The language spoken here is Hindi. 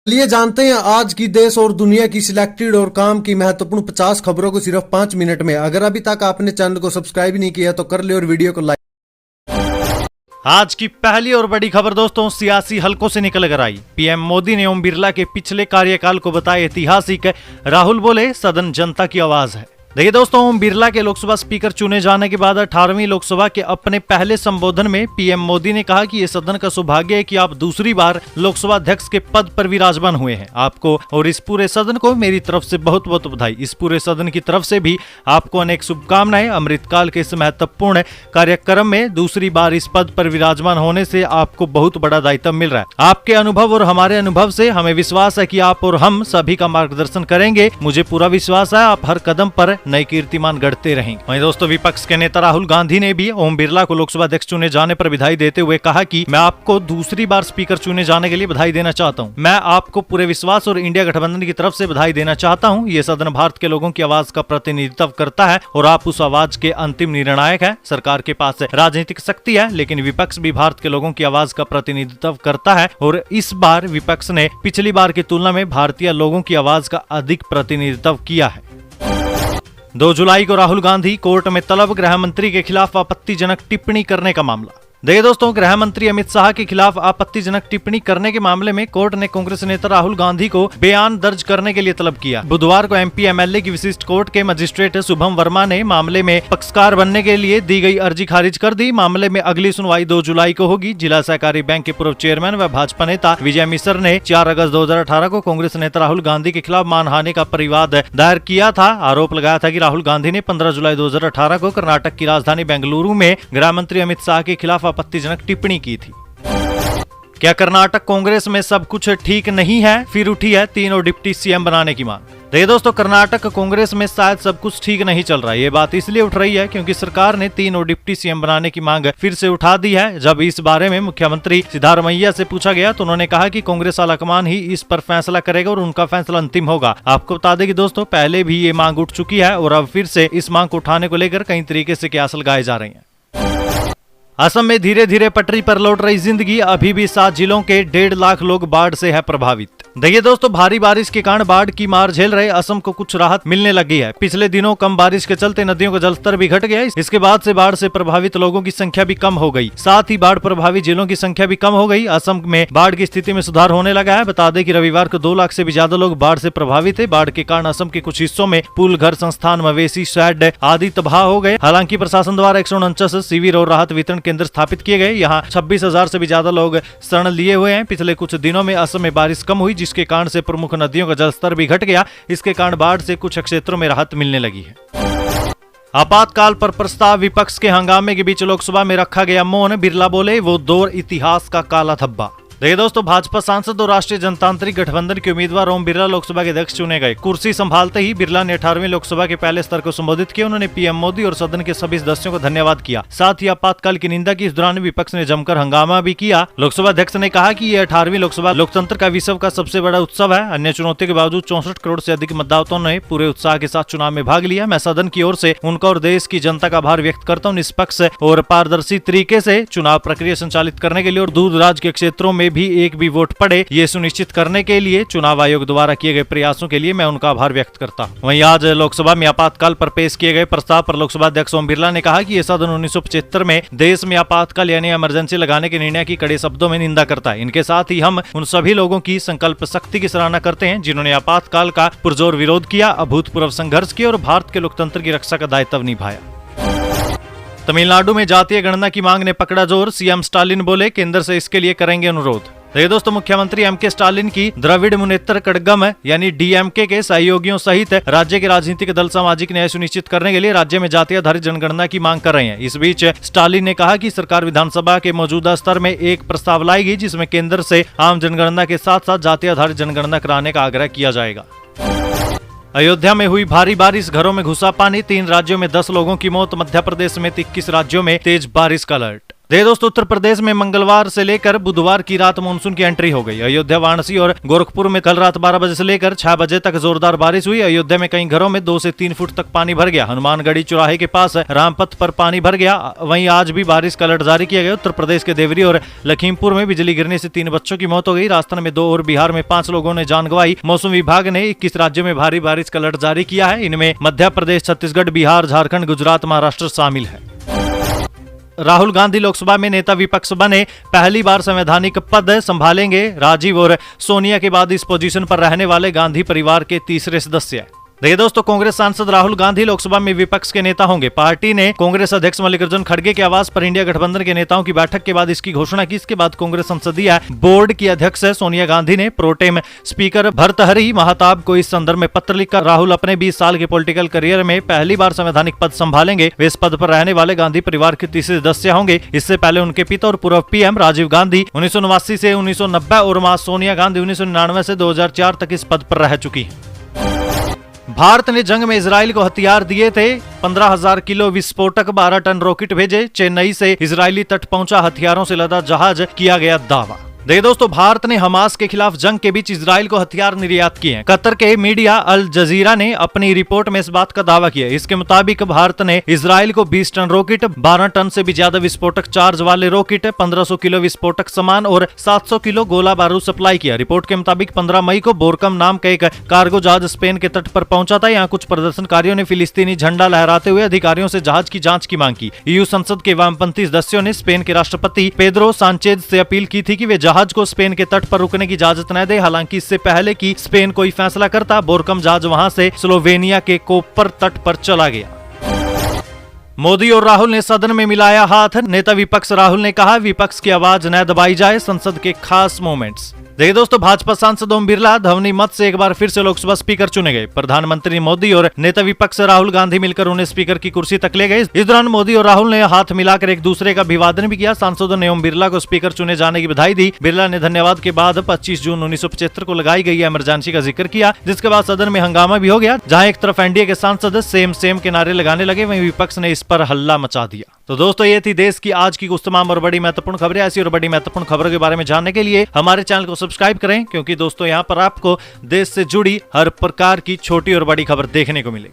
चलिए जानते हैं आज की देश और दुनिया की सिलेक्टेड और काम की महत्वपूर्ण 50 खबरों को सिर्फ 5 मिनट में। अगर अभी तक आपने चैनल को सब्सक्राइब नहीं किया तो कर ले और वीडियो को लाइक। आज की पहली और बड़ी खबर दोस्तों सियासी हलकों से निकल कर आई। पीएम मोदी ने ओम बिरला के पिछले कार्यकाल को बताया ऐतिहासिक। राहुल बोले सदन जनता की आवाज है। देखिए दोस्तों, ओम बिरला के लोकसभा स्पीकर चुने जाने के बाद 18वीं लोकसभा के अपने पहले संबोधन में पीएम मोदी ने कहा कि ये सदन का सौभाग्य है कि आप दूसरी बार लोकसभा अध्यक्ष के पद पर विराजमान हुए हैं। आपको और इस पूरे सदन को मेरी तरफ से बहुत बहुत बधाई। इस पूरे सदन की तरफ से भी आपको अनेक शुभकामनाएं। अमृतकाल के इस महत्वपूर्ण कार्यक्रम में दूसरी बार इस पद पर विराजमान होने से आपको बहुत बड़ा दायित्व मिल रहा है। आपके अनुभव और हमारे अनुभव से हमें विश्वास है कि आप और हम सभी का मार्गदर्शन करेंगे। मुझे पूरा विश्वास है आप हर कदम पर नए कीर्तिमान गढ़ते रहेंगे। वहीं दोस्तों, विपक्ष के नेता राहुल गांधी ने भी ओम बिरला को लोकसभा अध्यक्ष चुने जाने पर बधाई देते हुए कहा कि मैं आपको दूसरी बार स्पीकर चुने जाने के लिए बधाई देना चाहता हूं। मैं आपको पूरे विश्वास और इंडिया गठबंधन की तरफ से बधाई देना चाहता हूं। ये सदन भारत के लोगों की आवाज का प्रतिनिधित्व करता है और आप उस आवाज के अंतिम निर्णायक है। सरकार के पास राजनीतिक शक्ति है, लेकिन विपक्ष भी भारत के लोगों की आवाज का प्रतिनिधित्व करता है और इस बार विपक्ष ने पिछली बार की तुलना में भारतीय लोगों की आवाज का अधिक प्रतिनिधित्व किया है। 2 जुलाई को राहुल गांधी कोर्ट में तलब। गृह मंत्री के खिलाफ आपत्तिजनक टिप्पणी करने का मामला। देखिए दोस्तों, गृह मंत्री अमित शाह के खिलाफ आपत्तिजनक टिप्पणी करने के मामले में कोर्ट ने कांग्रेस नेता राहुल गांधी को बयान दर्ज करने के लिए तलब किया। बुधवार को एमपी एमएलए की विशिष्ट कोर्ट के मजिस्ट्रेट शुभम वर्मा ने मामले में पक्षकार बनने के लिए दी गई अर्जी खारिज कर दी। मामले में अगली सुनवाई 2 जुलाई को होगी। जिला सहकारी बैंक के पूर्व चेयरमैन व भाजपा नेता विजय मिश्र ने 4 अगस्त 2018 को कांग्रेस नेता राहुल गांधी के खिलाफ मानहानि का परिवाद दायर किया था। आरोप लगाया था कि राहुल गांधी ने 15 जुलाई 2018 को कर्नाटक की राजधानी बेंगलुरु में गृह मंत्री अमित शाह के खिलाफ आपत्तिजनक टिप्पणी की थी। क्या कर्नाटक कांग्रेस में सब कुछ ठीक नहीं है? फिर उठी है 3 और डिप्टी सीएम बनाने की मांग। देखिए दोस्तों, कर्नाटक कांग्रेस में शायद सब कुछ ठीक नहीं चल रहा है। ये बात इसलिए उठ रही है क्योंकि सरकार ने 3 और डिप्टी सीएम बनाने की मांग फिर से उठा दी है। जब इस बारे में मुख्यमंत्री सिद्धारमैया से पूछा गया तो उन्होंने कहा कि कांग्रेस आलाकमान ही इस पर फैसला करेगा और उनका फैसला अंतिम होगा। आपको बता दें कि दोस्तों, पहले भी ये मांग उठ चुकी है और अब फिर से इस मांग को उठाने को लेकर कई तरीके से कयास लगाए जा रहे हैं। असम में धीरे धीरे पटरी पर लौट रही जिंदगी। अभी भी 7 जिलों के 1.5 लाख लोग बाढ़ से है प्रभावित। देखिए दोस्तों, भारी बारिश के कारण बाढ़ की मार झेल रहे असम को कुछ राहत मिलने लगी है। पिछले दिनों कम बारिश के चलते नदियों का जलस्तर भी घट गया। इसके बाद से बाढ़ से प्रभावित लोगों की संख्या भी कम हो गई। साथ ही बाढ़ प्रभावित जिलों की संख्या भी कम हो गई। असम में बाढ़ की स्थिति में सुधार होने लगा है। बता दें कि रविवार को 2 लाख से भी ज्यादा लोग बाढ़ से प्रभावित है। बाढ़ के कारण असम के कुछ हिस्सों में पुल, घर, संस्थान, मवेशी शेड आदि तबाह हो गए। हालांकि प्रशासन द्वारा 149 शिविर और राहत वितरण केंद्र स्थापित किए गए। यहाँ 26,000 से भी ज्यादा लोग शरण लिए हुए हैं। पिछले कुछ दिनों में असम में बारिश कम हुई, जिसके कारण से प्रमुख नदियों का जलस्तर भी घट गया। इसके कारण बाढ़ से कुछ क्षेत्रों में राहत मिलने लगी है। आपातकाल पर प्रस्ताव। विपक्ष के हंगामे के बीच लोकसभा में रखा गया मौन। बिरला बोले वो दौर इतिहास का काला धब्बा। देखिए दोस्तों, भाजपा सांसद और राष्ट्रीय जनतांत्रिक गठबंधन के उम्मीदवार ओम बिरला लोकसभा के अध्यक्ष चुने गए। कुर्सी संभालते ही बिरला ने 18वीं लोकसभा के पहले स्तर को संबोधित किया। उन्होंने पीएम मोदी और सदन के सभी सदस्यों को धन्यवाद किया। साथ ही आपातकाल की निंदा की। इस दौरान विपक्ष ने जमकर हंगामा भी किया। लोकसभा अध्यक्ष ने कहा कि ये 18वीं लोकसभा लोकतंत्र का विश्व का सबसे बड़ा उत्सव है। अन्य चुनौतियों के बावजूद 64 करोड़ से अधिक मतदाताओं ने पूरे उत्साह के साथ चुनाव में भाग लिया। मैं सदन की ओर से उनका और देश की जनता का आभार व्यक्त करता हूँ। निष्पक्ष और पारदर्शी तरीके से चुनाव प्रक्रिया संचालित करने के लिए और दूर दराज के क्षेत्रों में भी एक भी वोट पड़े, ये सुनिश्चित करने के लिए चुनाव आयोग द्वारा किए गए प्रयासों के लिए मैं उनका आभार व्यक्त करता हूं। वहीं आज लोकसभा में आपातकाल पर पेश किए गए प्रस्ताव पर लोकसभा अध्यक्ष ओम बिरला ने कहा कि यह सदन 1975 में देश में आपातकाल यानी इमरजेंसी लगाने के निर्णय की कड़े शब्दों में निंदा करता है। इनके साथ ही हम उन सभी लोगों की संकल्प शक्ति की सराहना करते हैं जिन्होंने आपातकाल का पुरजोर विरोध किया, अभूतपूर्व संघर्ष किया और भारत के लोकतंत्र की रक्षा का दायित्व निभाया। तमिलनाडु में जातीय गणना की मांग ने पकड़ा जोर। सीएम स्टालिन बोले केंद्र से इसके लिए करेंगे अनुरोध। देखिए दोस्तों, मुख्यमंत्री एमके स्टालिन की द्रविड़ मुनेत्र कड़गम यानी डीएमके के सहयोगियों सहित राज्य के राजनीतिक दल सामाजिक न्याय सुनिश्चित करने के लिए राज्य में जातीय आधारित जनगणना की मांग कर रहे हैं। इस बीच स्टालिन ने कहा कि सरकार विधानसभा के मौजूदा स्तर में एक प्रस्ताव लाएगी जिसमें केंद्र से आम जनगणना के साथ साथ जातीय आधारित जनगणना कराने का आग्रह किया जाएगा। अयोध्या में हुई भारी बारिश, घरों में घुसा पानी। 3 राज्यों में 10 लोगों की मौत। मध्य प्रदेश में 21 राज्यों में तेज बारिश का अलर्ट। देखिए दोस्तों, उत्तर प्रदेश में मंगलवार से लेकर बुधवार की रात मानसून की एंट्री हो गई। अयोध्या, वाराणसी और गोरखपुर में कल रात 12 बजे से लेकर 6 बजे तक जोरदार बारिश हुई। अयोध्या में कई घरों में 2 से 3 फुट तक पानी भर गया। हनुमानगढ़ी चौराहे के पास रामपथ पर पानी भर गया। वहीं आज भी बारिश का अलर्ट जारी किया गया। उत्तर प्रदेश के देवरी और लखीमपुर में बिजली गिरने से 3 बच्चों की मौत हो गई। राजस्थान में 2 और बिहार में 5 लोगों ने जान गंवाई। मौसम विभाग ने 21 राज्यों में भारी बारिश का अलर्ट जारी किया है। इनमें मध्य प्रदेश, छत्तीसगढ़, बिहार, झारखंड, गुजरात, महाराष्ट्र शामिल है। राहुल गांधी लोकसभा में नेता विपक्ष बने, पहली बार संवैधानिक पद संभालेंगे। राजीव और सोनिया के बाद इस पोजीशन पर रहने वाले गांधी परिवार के तीसरे सदस्य हैं। देखिए दोस्तों, कांग्रेस सांसद राहुल गांधी लोकसभा में विपक्ष के नेता होंगे। पार्टी ने कांग्रेस अध्यक्ष मल्लिकार्जुन खड़गे के आवास पर इंडिया गठबंधन के नेताओं की बैठक के बाद इसकी घोषणा की। इसके बाद कांग्रेस संसदीय बोर्ड की अध्यक्ष सोनिया गांधी ने प्रोटेम स्पीकर भर्तृहरि महताब को इस संदर्भ में पत्र लिखकर राहुल अपने 20 साल के पॉलिटिकल करियर में पहली बार संवैधानिक पद संभालेंगे। वे इस पद पर रहने वाले गांधी परिवार के तीसरे सदस्य होंगे। इससे पहले उनके पिता और पूर्व पीएम राजीव गांधी 1989 से 1990 और मां सोनिया गांधी 1999 से 2004 तक इस पद पर रह चुकी हैं। भारत ने जंग में इजराइल को हथियार दिए थे। 15,000 किलो विस्फोटक, 12 टन रॉकेट भेजे। चेन्नई से इजरायली तट पहुंचा हथियारों से लदा जहाज, किया गया दावा। देखिए दोस्तों, भारत ने हमास के खिलाफ जंग के बीच इजराइल को हथियार निर्यात किए हैं। कतर के मीडिया अल जजीरा ने अपनी रिपोर्ट में इस बात का दावा किया। इसके मुताबिक भारत ने इजराइल को 20 टन रॉकेट, 12 टन से भी ज्यादा विस्फोटक चार्ज वाले रॉकेट, 1500 किलो विस्फोटक सामान और 700 किलो गोला बारूद सप्लाई किया। रिपोर्ट के मुताबिक 15 मई को बोरकम नाम का एक कार्गो जहाज स्पेन के तट पर पहुंचा था। यहाँ कुछ प्रदर्शनकारियों ने फिलिस्तीनी झंडा लहराते हुए अधिकारियों से जहाज की जांच की मांग की। ईयू संसद के वामपंथी सदस्यों ने स्पेन के राष्ट्रपति पेड्रो सांचेज से अपील की थी कि वे जहाज को स्पेन के तट पर रुकने की इजाजत न दे। हालांकि इससे पहले कि स्पेन कोई फैसला करता, बोरकम जहाज वहां से स्लोवेनिया के कोपर तट पर चला गया। मोदी और राहुल ने सदन में मिलाया हाथ। नेता विपक्ष राहुल ने कहा, विपक्ष की आवाज न दबाई जाए, संसद के खास मोमेंट्स। देखिए दोस्तों, भाजपा सांसद ओम बिरला ध्वनि मत से एक बार फिर से लोकसभा स्पीकर चुने गए। प्रधानमंत्री मोदी और नेता विपक्ष राहुल गांधी मिलकर उन्हें स्पीकर की कुर्सी तक ले गए। इस दौरान मोदी और राहुल ने हाथ मिलाकर एक दूसरे का अभिवादन भी किया। सांसदों ने ओम बिरला को स्पीकर चुने जाने की बधाई दी। बिरला ने धन्यवाद के बाद 25 जून 1975 को लगाई गई इमरजेंसी का जिक्र किया, जिसके बाद सदन में हंगामा भी हो गया। जहां एक तरफ एनडीए के सांसद सेम सेम के नारे लगाने लगे, वहीं विपक्ष ने इस पर हल्ला मचा दिया। तो दोस्तों, ये थी देश की आज की कुछ तमाम और बड़ी महत्वपूर्ण खबरें। ऐसी और बड़ी महत्वपूर्ण खबरों के बारे में जानने के लिए हमारे चैनल को सब्सक्राइब करें, क्योंकि दोस्तों यहाँ पर आपको देश से जुड़ी हर प्रकार की छोटी और बड़ी खबर देखने को मिलेगी।